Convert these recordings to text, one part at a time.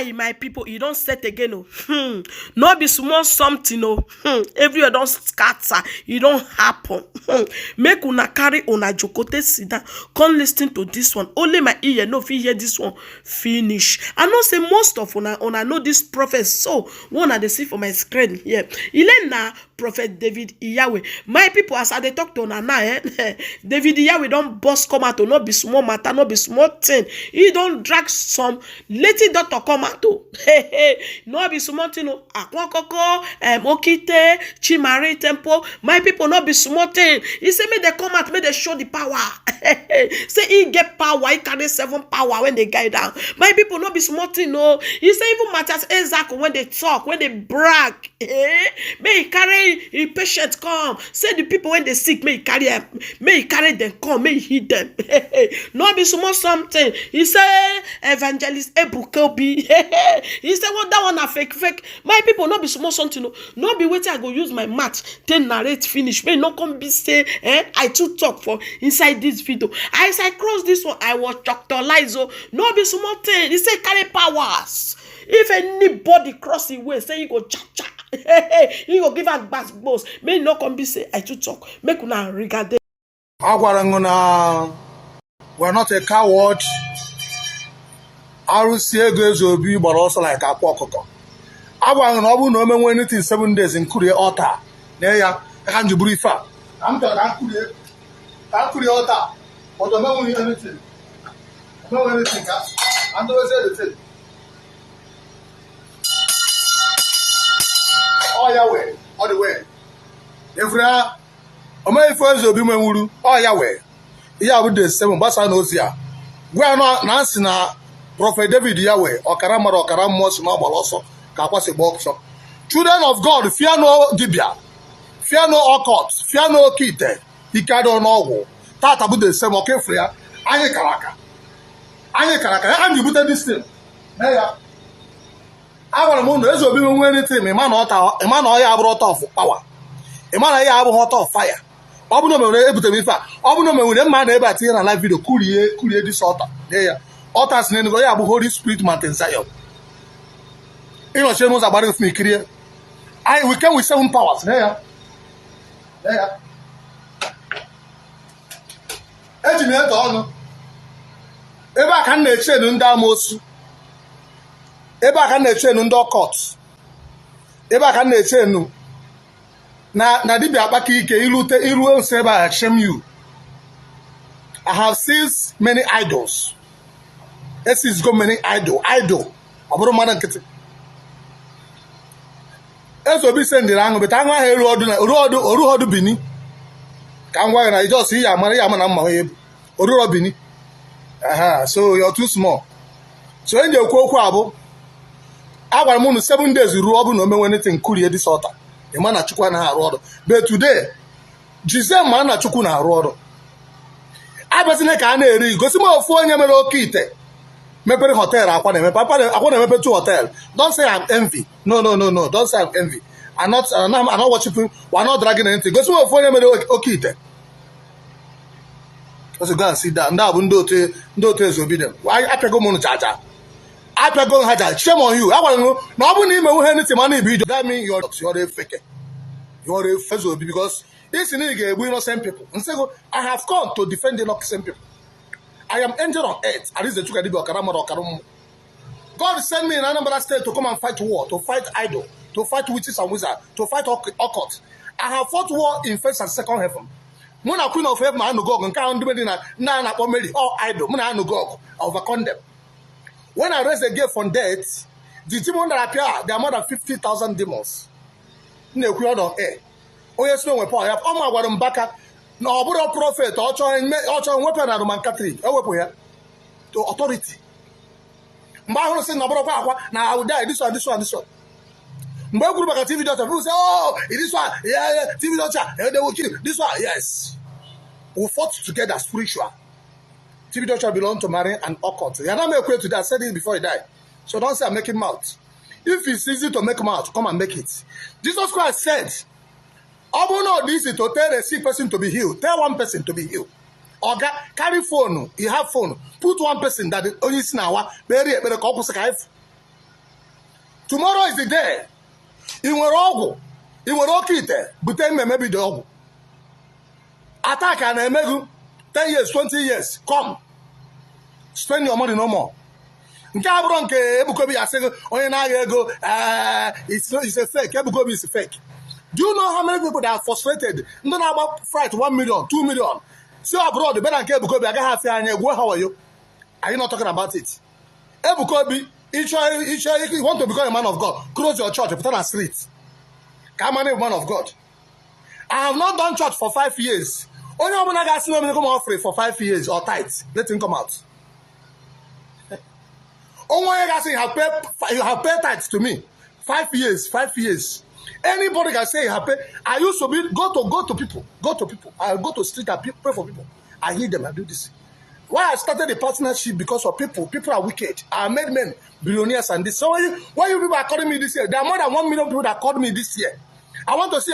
Kai, my people, you don't set again. No be small something. Everywhere don't scatter. You don't happen. Make una carry una jokote sida. Come listen to this one. Only my ear no fit hear this one finish. I know say most of una know this prophet. So one I dey see for my screen here. Ilena Prophet David Yahweh. My people, as I dey talk to una now, David Yahweh don't bust come out to not be small matter, not be small thing. He don't drag some lady doctor come out to. No be small thing. Akwakoko, Okite, Chimari Temple. My people, not be small thing. He say make they come out, make they show the power. Say he get power, he carry 7 power when they guide down. My people, not be small thing. No, he say even Mathias Ezeaku when they talk, when they brag, may he carry the patient come. Say the people when they sick, may he carry them come, may he heal them. No be small something. He say evangelist Ebuka Obi. He say what that one a fake. My people, not be small something. No be waiting I go use my mouth then narrate finish. May not come be say I too talk for inside this video. As I cross this one, I was Dr. Lizo. No be small thing. He say carry powers. If anybody cross the way, say you go cha cha. You go give us bass boss. May not come be say I too talk. Make una regard. We're not a coward. Arusie Ebuka Obi, but also like a pokoko. Agwangona no men anything 7 days in Korea altar. There ya can you brief her? I'm talking Korea altar. But the man will anything. No anything, I'm the say the thing. Oh Yahweh, all the way. Every Omenala friends will be Muru. Oh Yahweh. Yeah, with the 7 Basa Nozia. We are not Nancy na Prophet David Yahweh or Karamar or Karamos normal also. Kapasi box. Children of God, fear no Dibia, fear no occult, fear no kite, Ikado no. Tata with the same okay for ya. Anye Karaka, and you put this thing. There. I want to know there's a bit of anything. A man I brought off power. A man I have hot of fire. Obuno me able to be far. Obuno me with them man able to hear live video. Courier this altar. There. Altars name go ya Holy Spirit Mountain Zion. You know, she knows about it with me, clear. We come with 7 powers. There. Engineer on. Eba can they chain under most. Eba can they chain under courts. Eba can they chain. Na dibia baki ike iru seba shame you. I have seen many idols. Esis go many idol. Aburo madan kete. Eso bi send rango but anwa he oru bini. Kan wa na just see ya na mma he oru bini. So you're too small. So enje okwu abo. Agwara m nu 7 days ru obu no me anything kurie this altar. The man chukwu na arụ ọrụ. But today, Jesus man na chukwu na arụ ọrụ. Abasine ka na eri gosi ma ofu onye mere oke ite. Mepere hotel akwa na mepe 2 hotel. Don't say I'm envy. No. Don't say I'm envy. I'm not worshiping. We're not dragging anything. Gosi ma ofu onye mere oke ite. Let's go and sit down. Nda bu ndị otu ezobidem. Why apego mo chacha. Apego haja. Shame on you. I want to know. No bu ni me wo anything man e be. That mean you're a fake. You're a fake because this is innocent people. And so I have come to defend the innocent people. I am angel on earth. At least the Chukadibi or Karama or Karum. God sent me in another state to come and fight war, to fight idol, to fight witches and wizards, to fight occult. I have fought war in first and second heaven. When I queen of heaven, I know God and can't do anything. Now all idol. When I know God, I overcome them. When I raise the gate from death, the demons that appear, there are more than 50,000 demons. No, we are on air. Oh, yes, no, weapon. I have all my water back. No, but a prophet, or weapon and Roman Catholic, a weapon to authority. Mbahoro say, now I will die. This one. Mbahoro TV doctor, people say, oh, this one, yeah, TV doctor, they will kill this one, yes. We fought together spiritual. TV doctor belong to Mary and occult. You are not equate to that. I said it before he died. So don't say I'm making mouth. If it's easy to make mouth, come and make it. Jesus Christ said, "Obono this is to tell a sick person to be healed. Tell one person to be healed. Or carry phone. You have phone. Put one person that only now. Very call Tomorrow is the day. In Worogu, in Worokite, Buten maybe the Ogu. Attack and Emegu, 10 years, 20 years, come. Spend your money no more. Ebuka Obi is saying, it's a fake. Ebuka Obi is a fake. Do you know how many people that are frustrated? You don't know about fright 1 million, 2 million. See abroad, the better than Ebuka Obi, I can have how are you? Are you not talking about it? Ebuka Obi, if you want to become a man of God, close your church, put on a street. Come on, a man of God. I have not done church for 5 years. Only one I got seen come offering for 5 years or tithes. Let him come out. Only I say you have paid tithes to me. 5 years, 5 years. Anybody can say you have paid. I used to be go to people. I go to street and pray for people. I hear them. I do this. Why I started the partnership because of people. People are wicked. I made men billionaires and this. So why you people are calling me this year? There are more than 1 million people that called me this year. I want to see.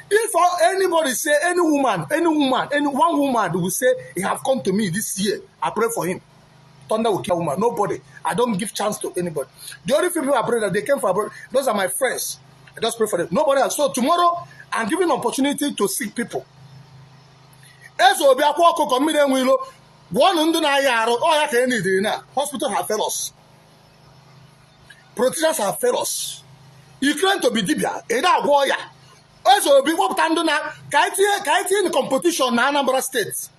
If anybody say any one woman will say he have come to me this year, I pray for him. Thunder will kill a woman. Nobody. I don't give chance to anybody. The only people I pray that they came for abroad, those are my friends. I just pray for them. Nobody else. So tomorrow, I'm giving opportunity to seek people. Hospital have fellows. Politicians have fellows. You claim to be Dibia. Eda warrior. Also, be what Tanduna. Kaiti in the competition in Anambra State.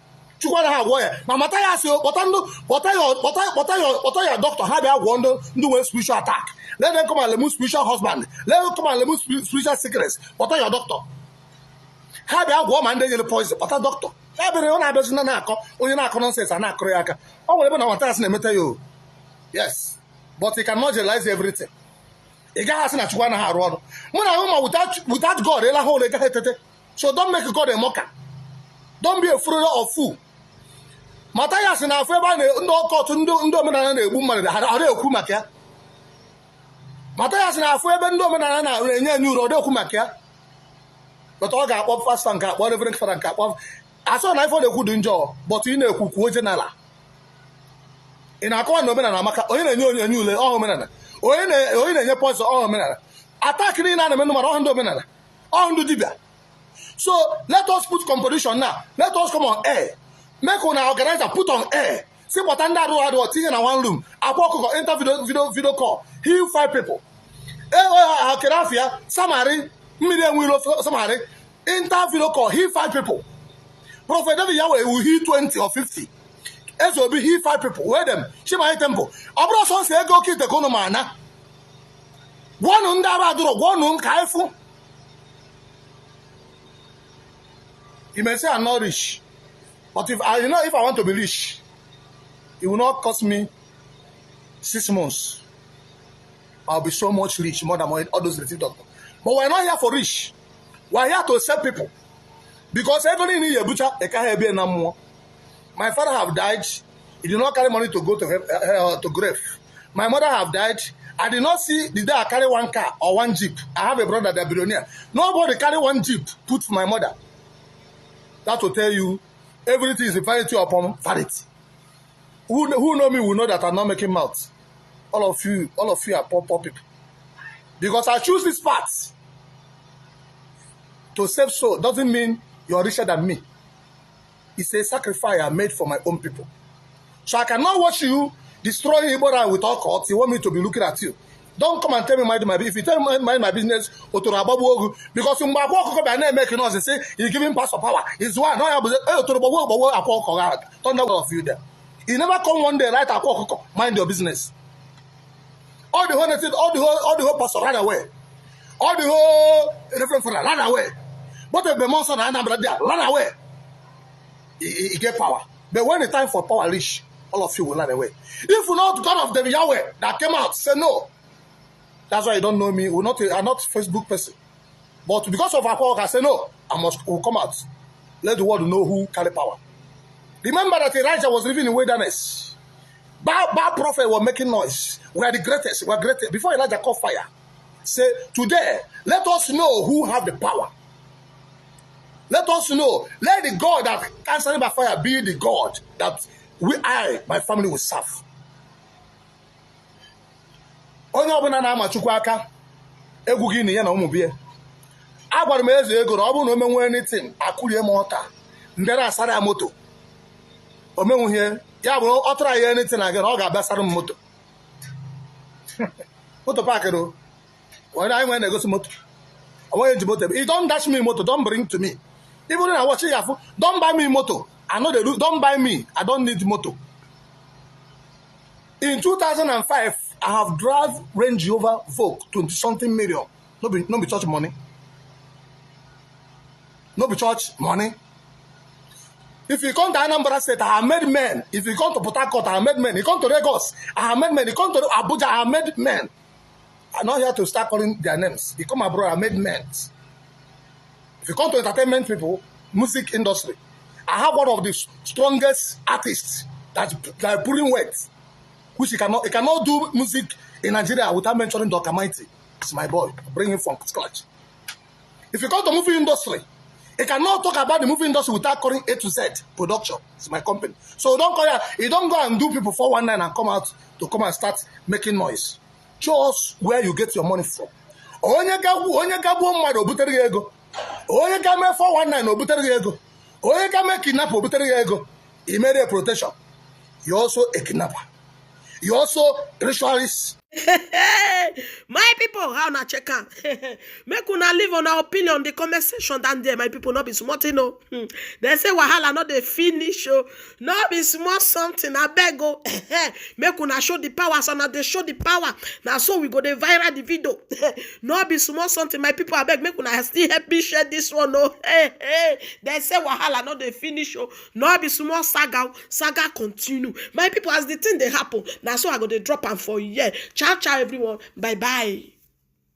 Chukwana have warrior. Now, Mathias, what are your doctor? How do I want to do a spiritual attack? Let them come and remove spiritual husband. Let them come and remove spiritual secrets. What are your doctor? How do I go and then you poison? What are doctor? Yes, but he cannot realize everything. Without God, so don't make God a mocker. Don't be a fool or fool. Mathias in our favor, no court, no man, a woman, Mathias in our favor, no man, a new road, but all got up fast and cap, whatever for a cap of. I saw an iPhone a good job, but in a Omenala. In a corner, or in a new Omenala, or in a post of Omenala. Attacking in an number on Omenala, on the Dibia. So let us put competition now. Let us come on air. Make on our organizer put on air. See what under road thing in one room. I walk enter video call. Heal 5 people. Samari, million will Samari. Enter video call. Heal 5 people. Prophet David Yahweh will heal 20 or 50. SOB heal 5 people. Where them? She my temple. Abro son say go kill the konomana. One undara one kaifu. You may say I'm not rich, but if I want to be rich, it will not cost me 6 months. I'll be so much rich, more than all those received doctor. But we're not here for rich. We're here to serve people. Because everybody in Ebuka, they can't be no more. My father have died. He did not carry money to go to grave. My mother have died. I did not see the day I carry 1 car or 1 jeep. I have a brother that is a billionaire. Nobody carry 1 jeep put for my mother. That will tell you everything is a vanity upon vanity. Who know me will know that I'm not making mouth. All of you are poor people. Because I choose this path to save soul doesn't mean you're richer than me. It's a sacrifice I made for my own people. So I cannot watch you destroy Igbo with all courts. You want me to be looking at you. Don't come and tell me mind my business. If you tell me mind my business, because you making us and say you're giving pastor power. It's one. No, of you there. You never come one day right mind your business. All the whole pastor ran away. All the whole reference for ran away. But the monster ran away. He get power. But when the time for power reach, all of you will run away. If you not God of David Yahweh that came out, say no. That's why you don't know me. I'm not Facebook person. But because of our power, I say no. Will come out. Let the world know who carry power. Remember that Elijah was living in wilderness. Bad prophet were making noise. We are the greatest. We are greatest. Before Elijah caught fire, say today, let us know who have the power. Let us know. Let the God that answering by fire be the God that my family will serve. onye ọbụla na-amachukwu aka egwu gị na ya na ụmụ bie agwara m eze ego na ọ bụrụ na o menwe anything akụrie m ọta mbịara asara ya moto o menwuhie ya bụ ọ tara ya anything na gị na ọ ga-abịa sara m moto moto paakịrị onye anyị nwere na-egosi moto onye ji moto you don't dash me moto don't bring to me even na watch ya afụ don't buy me moto I know they do don't buy me I don't need moto. In 2005 I have drive Range Rover Vogue 20-something million. No be church money. No be church money. If you come to Anambra State, I have made men. If you come to Port Harcourt, I have made men. You come to Lagos, I have made men. You come to Abuja, I have made men. I'm not here to start calling their names. You come abroad, I have made men. If you come to entertainment people, music industry, I have one of the strongest artists that are pulling weight, which he cannot do music in Nigeria without mentioning Dr. Mighty. It's my boy. I bring him from scratch. If you come to movie industry, he cannot talk about the movie industry without calling A to Z production. It's my company. So don't call you don't go and do people 419 and come out to come and start making noise. Show us where you get your money from. Onye gabu mmadụ obutere gị ego. Onye ga me 419 obutere gị ego. Onye ga me kidnap obutere gị ego. He made a protection. You're also a kidnapper. You're also a ritualist. My people, how na check am? Make una leave on our opinion in the comment section down there. My people, not be small thing, no. They say wahala not the finish, oh. Not be small something. I beg, oh. Make una show the power, so now they show the power. Now so we go the viral the video. Not be small something. My people, I beg, make una still help me share this one, oh. They say wahala not the finish, oh. Not be small saga continue. My people, as the thing they happen, now so I go the drop am for you. Ciao, ciao, everyone. Bye-bye.